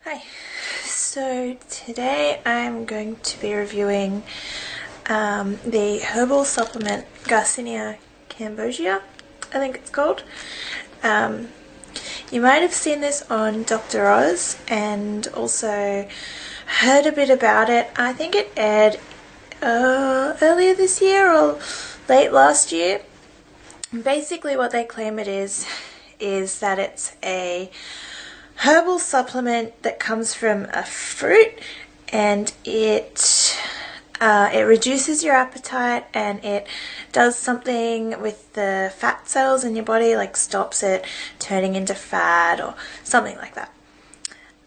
Hi, so today I'm going to be reviewing the herbal supplement Garcinia cambogia, I think it's called. You might have seen this on Dr. Oz and also heard a bit about it. I think it aired earlier this year or late last year. Basically what they claim it is that it's a herbal supplement that comes from a fruit, and it reduces your appetite, and it does something with the fat cells in your body, like stops it turning into fat or something like that.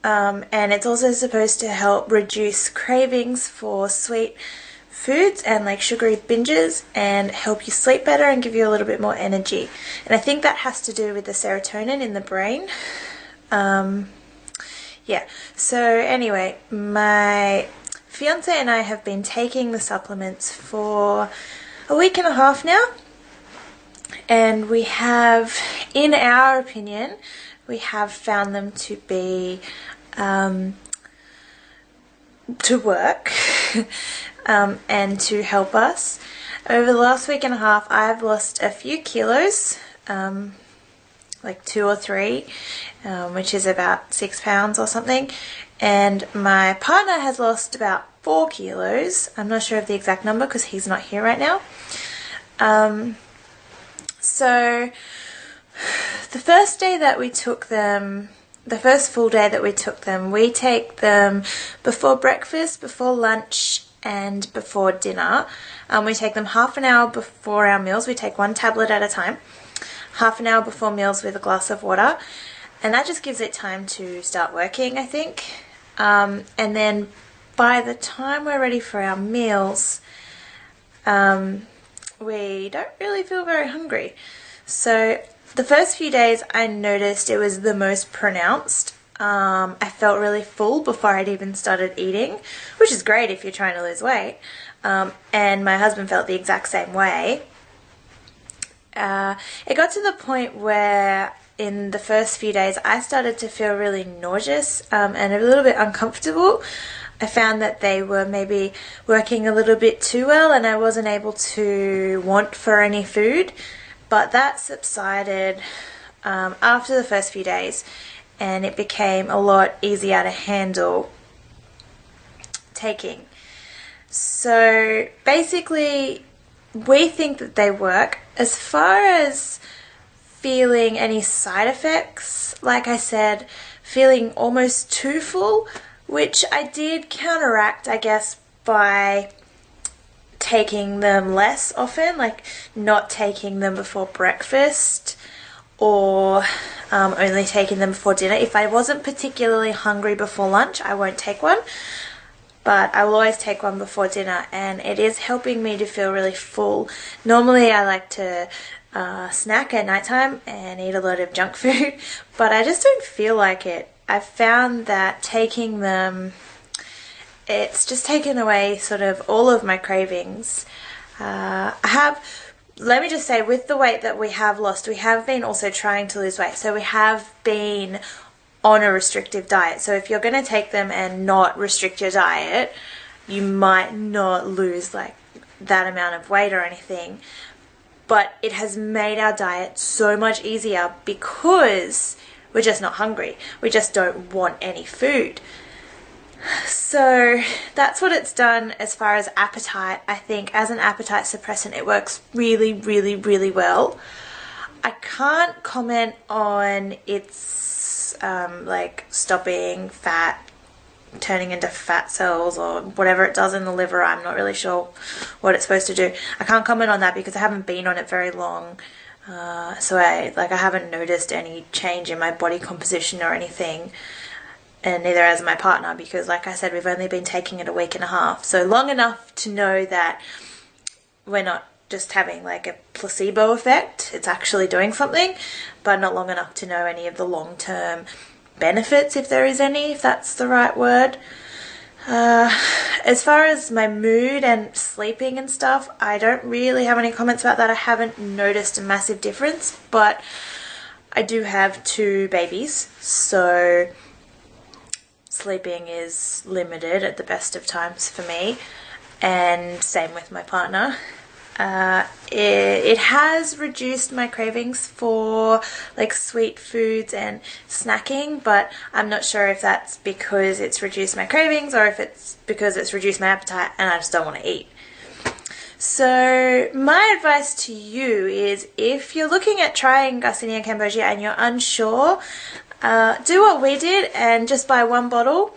And it's also supposed to help reduce cravings for sweet foods and like sugary binges, and help you sleep better and give you a little bit more energy. And I think that has to do with the serotonin in the brain. Yeah, so anyway, my fiance and I have been taking the supplements for a week and a half now, and we have, in our opinion, we have found them to be to work and to help us. Over the last week and a half, I've lost a few kilos, like 2 or 3, which is about 6 pounds or something, and my partner has lost about 4 kilos. I'm not sure of the exact number because he's not here right now. So the first day that we took them, the first full day that we took them, we take them before breakfast, before lunch, and before dinner. We take them half an hour before our meals. We take 1 tablet at a time. Half an hour before meals with a glass of water, and that just gives it time to start working, I think. And then by the time we're ready for our meals, we don't really feel very hungry. So the first few days I noticed it was the most pronounced. I felt really full before I'd even started eating, which is great if you're trying to lose weight. And my husband felt the exact same way. It got to the point where in the first few days I started to feel really nauseous and a little bit uncomfortable. I found that they were maybe working a little bit too well, and I wasn't able to want for any food, but that subsided after the first few days, and it became a lot easier to handle taking. So basically we think that they work. As far as feeling any side effects, like I said, feeling almost too full, which I did counteract, I guess, by taking them less often, like not taking them before breakfast, or only taking them before dinner. If I wasn't particularly hungry before lunch, I won't take one, but I will always take one before dinner, and it is helping me to feel really full. Normally I like to snack at nighttime and eat a lot of junk food, but I just don't feel like it. I've found that taking them, it's just taken away sort of all of my cravings. Let me just say, with the weight that we have lost, we have been also trying to lose weight, so we have been on a restrictive diet. So if you're going to take them and not restrict your diet, you might not lose like that amount of weight or anything, but it has made our diet so much easier because we're just not hungry. We just don't want any food. So that's what it's done as far as appetite. I think as an appetite suppressant it works really, really, really well. I can't comment on its like stopping fat, turning into fat cells, or whatever it does in the liver. I'm not really sure what it's supposed to do. I can't comment on that because I haven't been on it very long, so I haven't noticed any change in my body composition or anything, and neither has my partner, because like I said, we've only been taking it a week and a half, so long enough to know that we're not just having like a placebo effect, it's actually doing something, but not long enough to know any of the long-term benefits, if there is any, if that's the right word. As far as my mood and sleeping and stuff, I don't really have any comments about that. I haven't noticed a massive difference, but I do have 2 babies, so sleeping is limited at the best of times for me, and same with my partner. It has reduced my cravings for like sweet foods and snacking, but I'm not sure if that's because it's reduced my cravings or if it's because it's reduced my appetite and I just don't want to eat. So my advice to you is, if you're looking at trying Garcinia cambogia and you're unsure, do what we did and just buy one bottle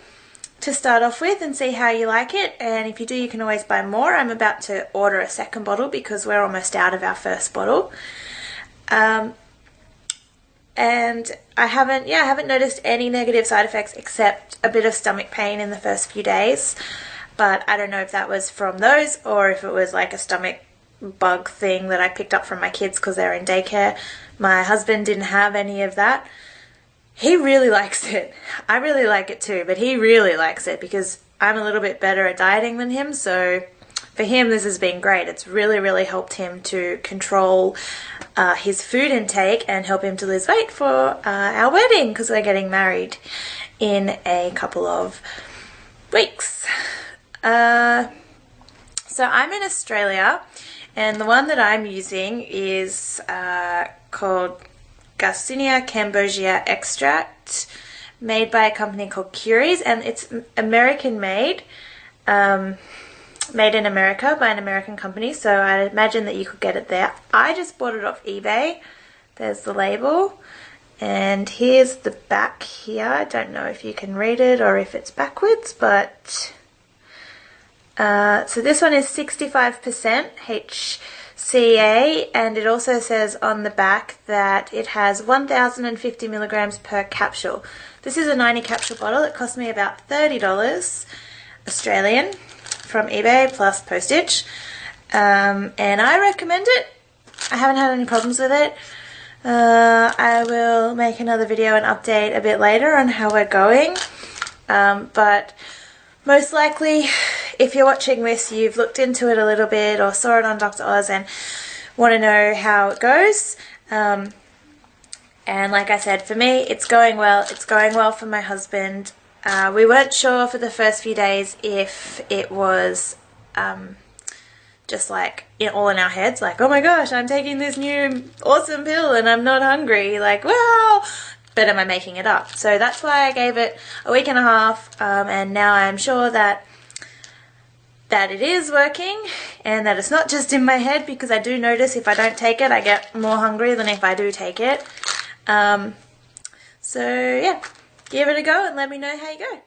to start off with and see how you like it. And if you do, you can always buy more. I'm about to order a second bottle because we're almost out of our first bottle. And I haven't noticed any negative side effects except a bit of stomach pain in the first few days. But I don't know if that was from those or if it was like a stomach bug thing that I picked up from my kids because they're in daycare. My husband didn't have any of that. He really likes it. I really like it too, but he really likes it because I'm a little bit better at dieting than him. So for him, this has been great. It's really, really helped him to control his food intake and help him to lose weight for our wedding, because we're getting married in a couple of weeks. So I'm in Australia, and the one that I'm using is called Garcinia cambogia extract, made by a company called Curies, and it's American made, made in America by an American company, so I imagine that you could get it there. I just bought it off eBay. There's the label, and here's the back here. I don't know if you can read it or if it's backwards, but so this one is 65% HCA, and it also says on the back that it has 1,050 milligrams per capsule. This is a 90 capsule bottle. It cost me about $30 Australian from eBay plus postage, and I recommend it. I haven't had any problems with it. I will make another video and update a bit later on how we're going, but most likely, if you're watching this, you've looked into it a little bit or saw it on Dr. Oz and want to know how it goes. And like I said, for me, it's going well. It's going well for my husband. We weren't sure for the first few days if it was just like all in our heads, like, oh my gosh, I'm taking this new awesome pill and I'm not hungry. Like, wow. But am I making it up? So that's why I gave it a week and a half, and now I'm sure that it is working and that it's not just in my head, because I do notice if I don't take it, I get more hungry than if I do take it. So yeah, give it a go and let me know how you go.